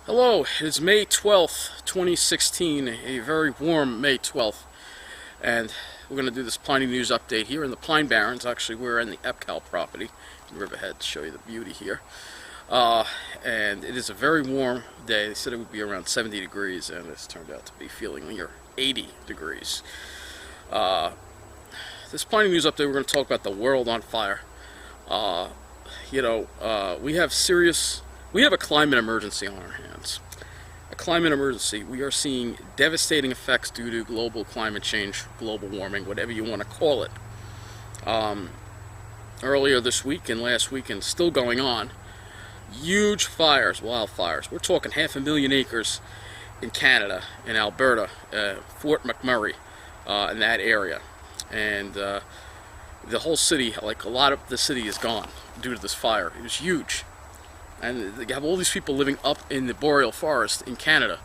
Hello, it's May 12th, 2016, a very warm May 12th, and we're going to do this Piney News update here in the Pine Barrens. Actually, we're in the Epcal property in Riverhead to show you the beauty here. And it is a very warm day. They said it would be around 70 degrees, and it's turned out to be feeling near 80 degrees. This Piney News update, we're going to talk about the world on fire. We have a climate emergency on our hands. A climate emergency. We are seeing devastating effects due to global climate change, global warming, whatever you want to call it. Earlier this week and last week, and still going on, huge fires, wildfires. We're talking 500,000 acres in Canada, in Alberta, Fort McMurray, in that area. And the whole city, like a lot of the city, is gone due to this fire. It was huge. And they have all these people living up in the Boreal Forest in Canada.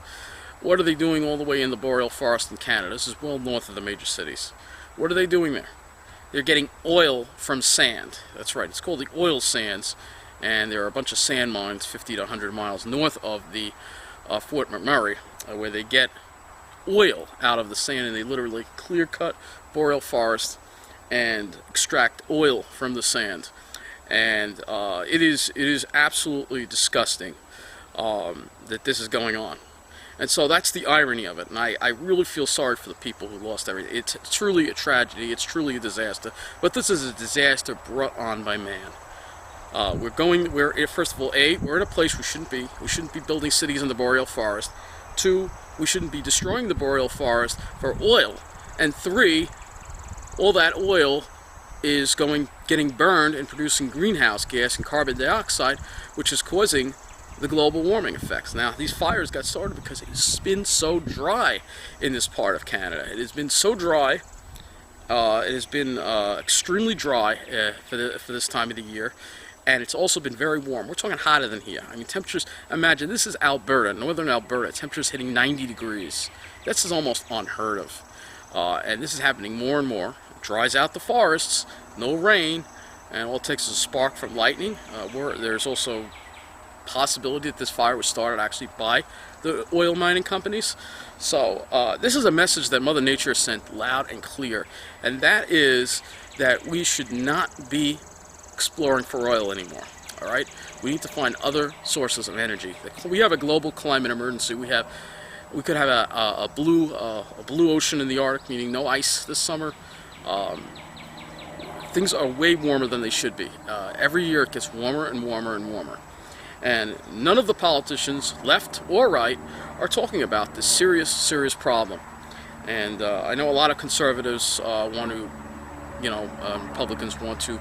What are they doing all the way in the Boreal Forest in Canada? This is well north of the major cities. What are they doing there? They're getting oil from sand. That's right, it's called the oil sands. And there are a bunch of sand mines 50 to 100 miles north of the Fort McMurray, where they get oil out of the sand, and they literally clear-cut Boreal Forest and extract oil from the sand. And it is absolutely disgusting that this is going on. And so that's the irony of it. And I really feel sorry for the people who lost everything. It's truly a tragedy. It's truly a disaster. But this is a disaster brought on by man. First of all, we're in a place we shouldn't be. We shouldn't be building cities in the Boreal Forest. 2, we shouldn't be destroying the Boreal Forest for oil. And 3, all that oil is getting burned and producing greenhouse gas and carbon dioxide, which is causing the global warming effects. Now, these fires got started because it's been so dry in this part of Canada. It has been so dry. It has been extremely dry for this time of the year, and it's also been very warm. We're talking hotter than here. I mean, temperatures, imagine, this is Alberta, northern Alberta, temperatures hitting 90 degrees. This is almost unheard of. And this is happening more and more. It dries out the forests, no rain, and all it takes is a spark from lightning. There's also possibility that this fire was started actually by the oil mining companies. So this is a message that Mother Nature sent loud and clear, and that is that we should not be exploring for oil anymore. All right, we need to find other sources of energy. We have a global climate emergency. We could have a blue ocean in the Arctic, meaning no ice this summer. Things are way warmer than they should be. Every year it gets warmer and warmer and warmer. And none of the politicians, left or right, are talking about this serious, serious problem. And I know a lot of conservatives want to, Republicans want to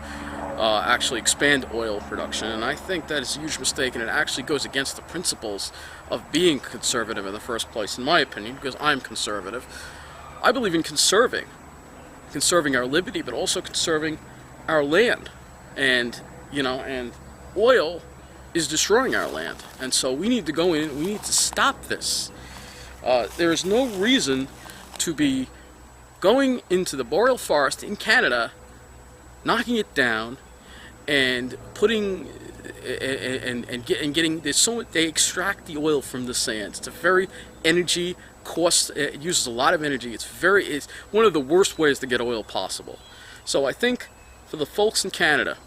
actually expand oil production, and I think that is a huge mistake, and it actually goes against the principles of being conservative in the first place, in my opinion, because I'm conservative. I believe in conserving our liberty, but also conserving our land. And oil is destroying our land, and so we need to go in and we need to stop this. There is no reason to be going into the Boreal Forest in Canada, knocking it down, and putting getting this. So they extract the oil from the sands. It's a very energy cost. It uses a lot of energy. It's one of the worst ways to get oil possible. So I think for the folks in Canada,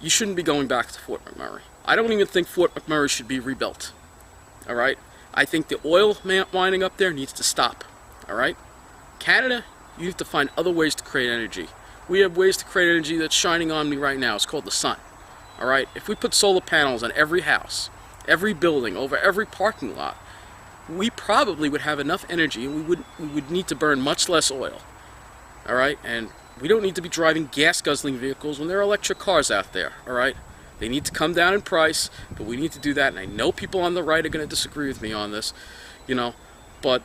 you shouldn't be going back to Fort McMurray. I don't even think Fort McMurray should be rebuilt. All right. I think the oil mining up there needs to stop. All right. Canada, you have to find other ways to create energy. We have ways to create energy that's shining on me right now. It's called the sun. All right. If we put solar panels on every house, every building, over every parking lot, we probably would have enough energy, and we would need to burn much less oil. All right. And we don't need to be driving gas-guzzling vehicles when there are electric cars out there. All right. They need to come down in price, but we need to do that. And I know people on the right are going to disagree with me on this, but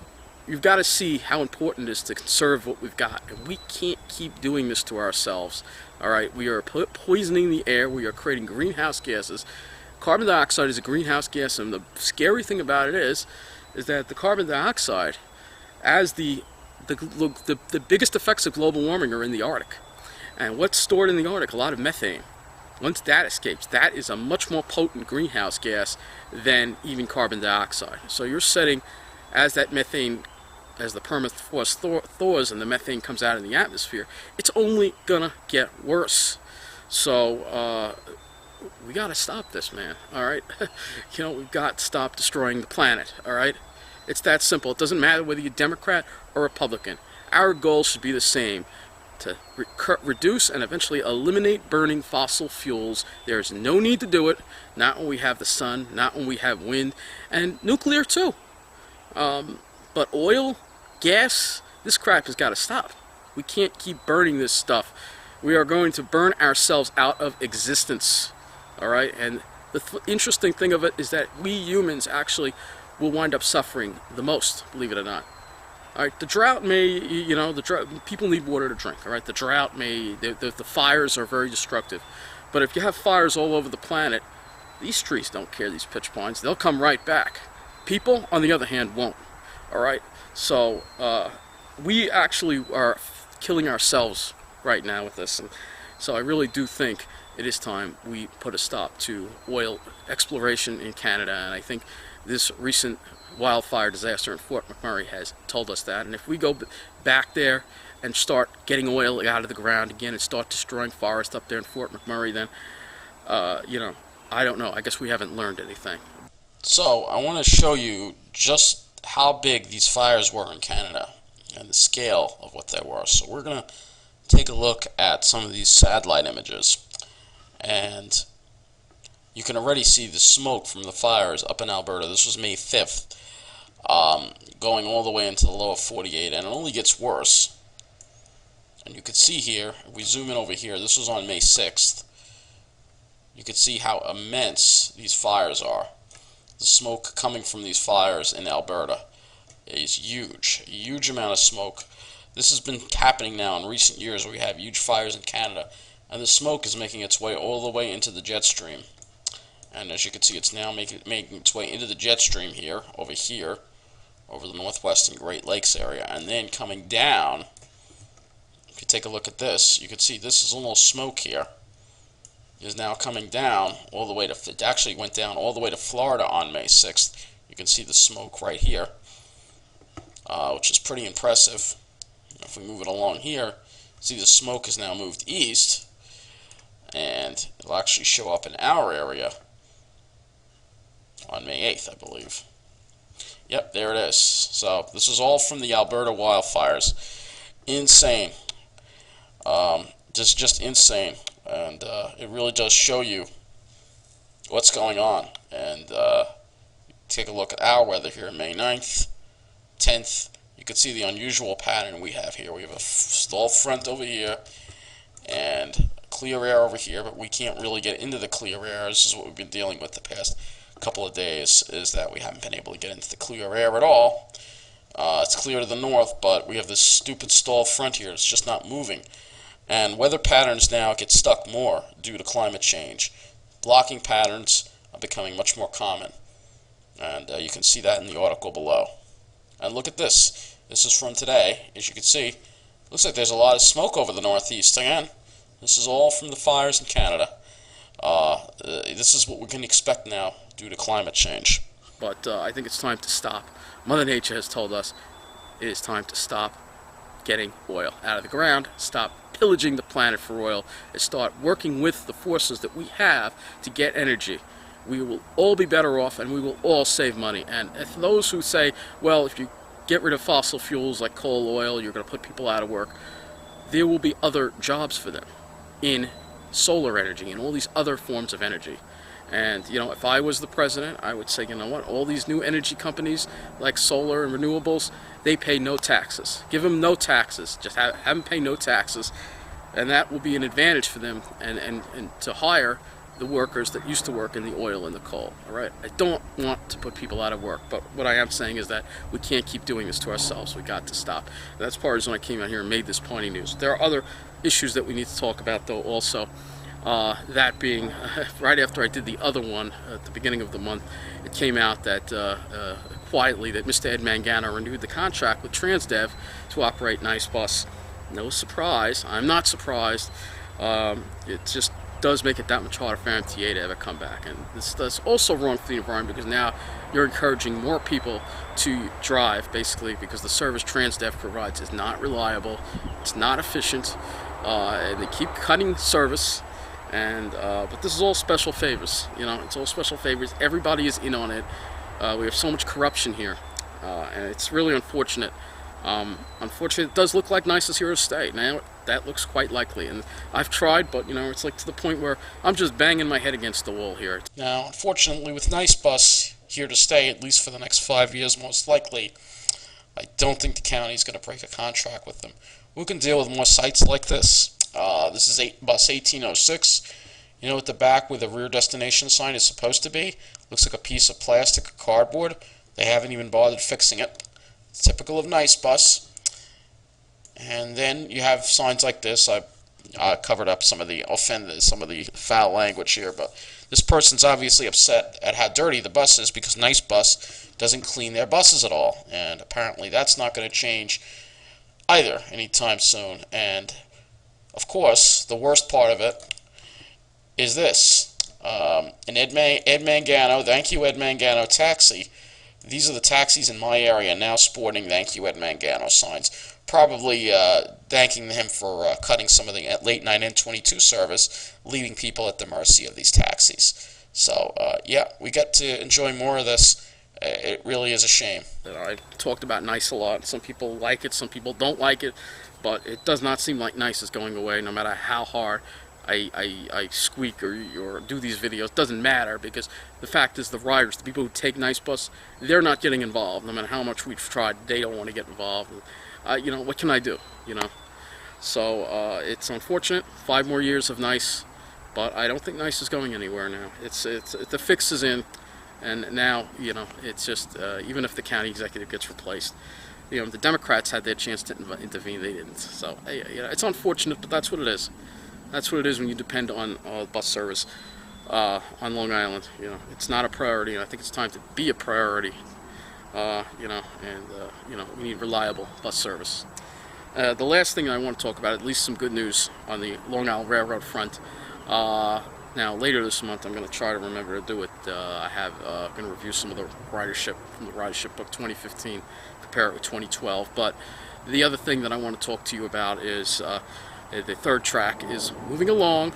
you've got to see how important it is to conserve what we've got, and we can't keep doing this to ourselves. All right, we are poisoning the air. We are creating greenhouse gases. Carbon dioxide is a greenhouse gas, and the scary thing about it is that the carbon dioxide, as the biggest effects of global warming are in the Arctic. And what's stored in the Arctic? A lot of methane. once that escapes, that is a much more potent greenhouse gas than even carbon dioxide. So you're setting, as that methane, as the permafrost thaws and the methane comes out in the atmosphere, it's only gonna get worse. So we got to stop this, man. All right, we've got to stop destroying the planet. All right, it's that simple. It doesn't matter whether you're Democrat or Republican. Our goal should be the same: to reduce and eventually eliminate burning fossil fuels. There's no need to do it. Not when we have the sun, not when we have wind, and nuclear too. But oil, gas, this crap has got to stop. We can't keep burning this stuff. We are going to burn ourselves out of existence. All right, and the interesting thing of it is that we humans actually will wind up suffering the most, believe it or not. All right, the drought may, the drought, people need water to drink. All right, the drought may, the fires are very destructive. But if you have fires all over the planet, these trees don't care, these pitch pines. They'll come right back. People, on the other hand, won't. All right, so we actually are killing ourselves right now with this. And so I really do think it is time we put a stop to oil exploration in Canada, and I think this recent wildfire disaster in Fort McMurray has told us that. And if we go back there and start getting oil out of the ground again and start destroying forests up there in Fort McMurray, then, I don't know. I guess we haven't learned anything. So I want to show you just how big these fires were in Canada and the scale of what they were. So we're going to take a look at some of these satellite images. And you can already see the smoke from the fires up in Alberta. This was May 5th, going all the way into the lower 48, and it only gets worse. And you can see here, if we zoom in over here, this was on May 6th. You can see how immense these fires are. The smoke coming from these fires in Alberta is huge, a huge amount of smoke. This has been happening now in recent years where we have huge fires in Canada. And the smoke is making its way all the way into the jet stream. And as you can see, it's now making its way into the jet stream here, over the northwestern Great Lakes area. And then coming down, if you take a look at this, you can see this is a little smoke here. It is now coming down all the way to, it actually went down all the way to Florida on May 6th. You can see the smoke right here, which is pretty impressive. If we move it along here, see the smoke has now moved east. And it'll actually show up in our area on May 8th, I believe. Yep, there it is. So this is all from the Alberta wildfires. Insane. Just insane. And it really does show you what's going on. And take a look at our weather here, May 9th, 10th. You can see the unusual pattern we have here. We have a stall front over here and clear air over here, but we can't really get into the clear air. This is what we've been dealing with the past couple of days, is that we haven't been able to get into the clear air at all. It's clear to the north, but we have this stupid stall front here. It's just not moving. And weather patterns now get stuck more due to climate change. Blocking patterns are becoming much more common. And you can see that in the article below. And look at this. This is from today. As you can see, looks like there's a lot of smoke over the northeast again. This is all from the fires in Canada. This is what we can expect now due to climate change. But I think it's time to stop. Mother Nature has told us it is time to stop getting oil out of the ground, stop pillaging the planet for oil, and start working with the forces that we have to get energy. We will all be better off, and we will all save money. And if those who say, well, if you get rid of fossil fuels like coal, oil, you're going to put people out of work, there will be other jobs for them in solar energy and all these other forms of energy. And, if I was the president, I would say, you know what, all these new energy companies like solar and renewables, they pay no taxes. Give them no taxes. Just have them pay no taxes. And that will be an advantage for them and to hire the workers that used to work in the oil and the coal. All right, I don't want to put people out of work, but what I am saying is that we can't keep doing this to ourselves. We got to stop. And that's part of the reason I came out here and made this Piney news. There are other issues that we need to talk about, though, also. That being, right after I did the other one at the beginning of the month, it came out that quietly that Mr. Ed Mangano renewed the contract with Transdev to operate Nice Bus. No surprise. I'm not surprised. It just does make it that much harder for MTA to ever come back. And that's also wrong for the environment, because now you're encouraging more people to drive, basically, because the service Transdev provides is not reliable, it's not efficient, and they keep cutting service. And but this is all special favors, you know, it's all special favors. Everybody is in on it. We have so much corruption here, and it's really unfortunate. Unfortunately, it does look like NICE is here to stay. Now, that looks quite likely, and I've tried, but, you know, it's like to the point where I'm just banging my head against the wall here. Now, unfortunately, with NICE Bus here to stay, at least for the next 5 years, most likely, I don't think the county is going to break a contract with them. We can deal with more sites like this. This is Bus 1806. You know, at the back where the rear destination sign is supposed to be, looks like a piece of plastic or cardboard. They haven't even bothered fixing it. It's typical of NICE Bus. And then you have signs like this. I covered up some of the foul language here, but this person's obviously upset at how dirty the bus is because NICE Bus doesn't clean their buses at all, and apparently that's not going to change either anytime soon. And of course, the worst part of it is this: an Ed Mangano, thank you Ed Mangano taxi. These are the taxis in my area now sporting thank you Ed Mangano signs. Probably thanking him for cutting some of the late night N22 service, leaving people at the mercy of these taxis. So, yeah, we get to enjoy more of this. It really is a shame. I talked about NICE a lot. Some people like it, some people don't like it, but it does not seem like NICE is going away, no matter how hard I squeak or do these videos. It doesn't matter, because the fact is the riders, the people who take NICE Bus, they're not getting involved. No matter how much we've tried, they don't want to get involved. You know, what can I do, you know? So it's unfortunate. 5 more years of NICE, but I don't think NICE is going anywhere now. The fix is in, and now, you know, it's just, even if the county executive gets replaced, you know, the Democrats had their chance to intervene, they didn't. So, you know, it's unfortunate, but that's what it is. That's what it is when you depend on bus service on Long Island. You know, it's not a priority, and I think it's time to be a priority. You know, and you know, we need reliable bus service. The last thing I want to talk about, at least some good news on the Long Island Railroad front. Now, later this month, I'm going to try to remember to do it. I'm going to review some of the ridership from the ridership book 2015, compare it with 2012. But the other thing that I want to talk to you about is the third track is moving along.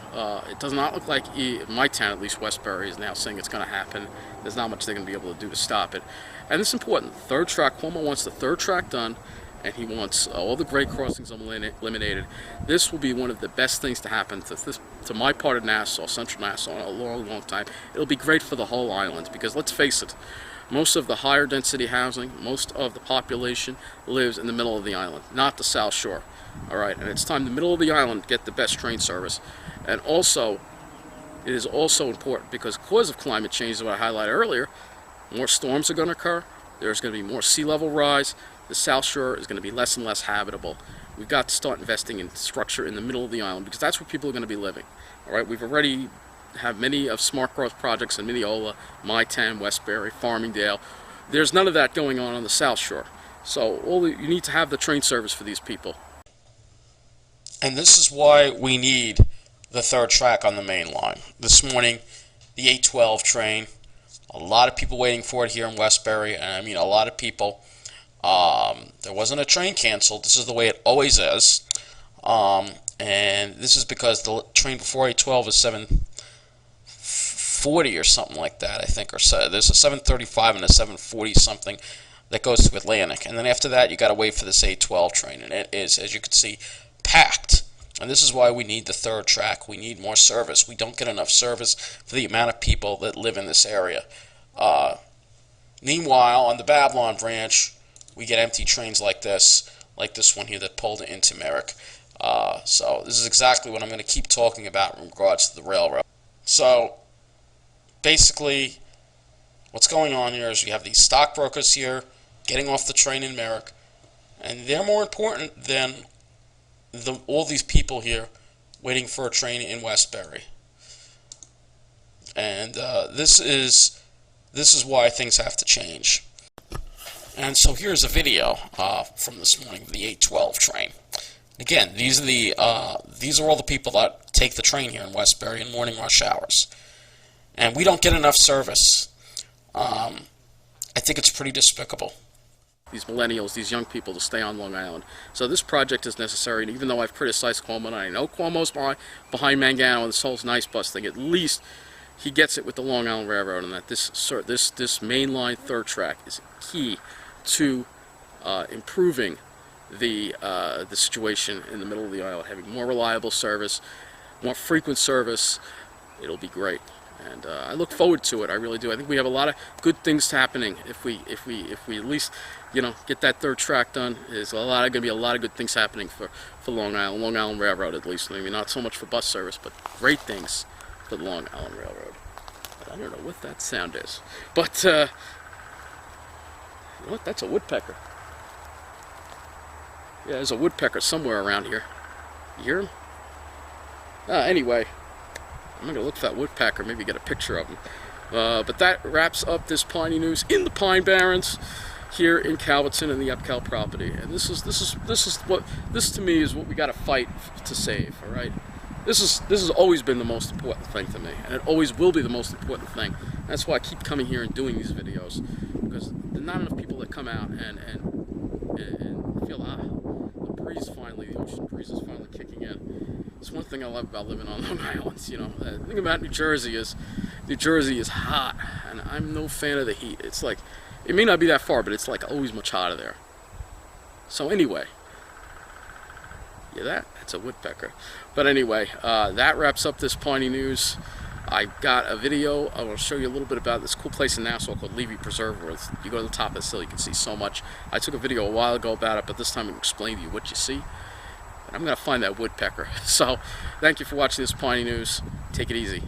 It does not look like, my town, at least Westbury, is now saying it's going to happen. There's not much they're going to be able to do to stop it. And it's important. Third track, Cuomo wants the third track done, and he wants all the grade crossings eliminated. This will be one of the best things to happen to my part of Nassau, Central Nassau, in a long, long time. It'll be great for the whole island, because let's face it, most of the higher density housing, most of the population lives in the middle of the island, not the South Shore. All right, and it's time the middle of the island get the best train service. And also, it is also important because of climate change, as I highlighted earlier, more storms are going to occur. There's going to be more sea level rise. The South Shore is going to be less and less habitable. We've got to start investing in structure in the middle of the island, because that's where people are going to be living. All right, we've already have many of smart growth projects in Mineola, Mytown, Westbury, Farmingdale. There's none of that going on the South Shore. So you need to have the train service for these people. And this is why we need the third track on the main line. This morning, the 812 train, a lot of people waiting for it here in Westbury, and I mean a lot of people. There wasn't a train canceled. This is the way it always is. And this is because the train before 812 is 7:40 or something like that, I think, or so. There's a 7:35 and a 7:40 something that goes to Atlantic. And then after that, you got to wait for this 812 train, and it is, as you can see, packed. And this is why we need the third track. We need more service. We don't get enough service for the amount of people that live in this area. Meanwhile, on the Babylon branch, we get empty trains like this one here that pulled into Merrick. So this is exactly what I'm going to keep talking about in regards to the railroad. So basically, what's going on here is we have these stockbrokers here getting off the train in Merrick, and they're more important than all these people here waiting for a train in Westbury. And this is why things have to change. And so here's a video from this morning of the 812 train. Again, these are all the people that take the train here in Westbury in morning rush hours, and we don't get enough service. I think it's pretty despicable. These millennials, these young people, to stay on Long Island. So this project is necessary, and even though I've criticized Cuomo, and I know Cuomo's behind Mangano and this whole nice bus thing, at least he gets it with the Long Island Railroad, and that this mainline third track is key to improving the situation in the middle of the island, having more reliable service, more frequent service. It'll be great, and I look forward to it. I really do. I think we have a lot of good things happening if we at least, you know, get that third track done. There's going to be a lot of good things happening for Long Island Railroad, at least. Maybe not so much for bus service, but great things for the Long Island Railroad. But I don't know what that sound is, but you know what? That's a woodpecker. Yeah, there's a woodpecker somewhere around here. You hear him? Anyway, I'm going to look for that woodpecker, maybe get a picture of him. But that wraps up this Piney news in the Pine Barrens here in Calverton and the Epcal property. And this to me is what we got to fight to save. All right, this has always been the most important thing to me, and it always will be the most important thing. That's why I keep coming here and doing these videos, because there's not enough people that come out and feel the ocean breeze is finally kicking in. It's one thing I love about living on Long Island. You know, the thing about New Jersey is hot, and I'm no fan of the heat. It's like, it may not be that far, but it's like always much hotter there. So anyway, yeah, that's a woodpecker. But anyway, that wraps up this Piney news. I got a video. I will show you a little bit about this cool place in Nassau called Levy Preserve, where you go to the top of the hill, you can see so much. I took a video a while ago about it, but this time I'm going to explain to you what you see. And I'm going to find that woodpecker. So, thank you for watching this Piney news. Take it easy.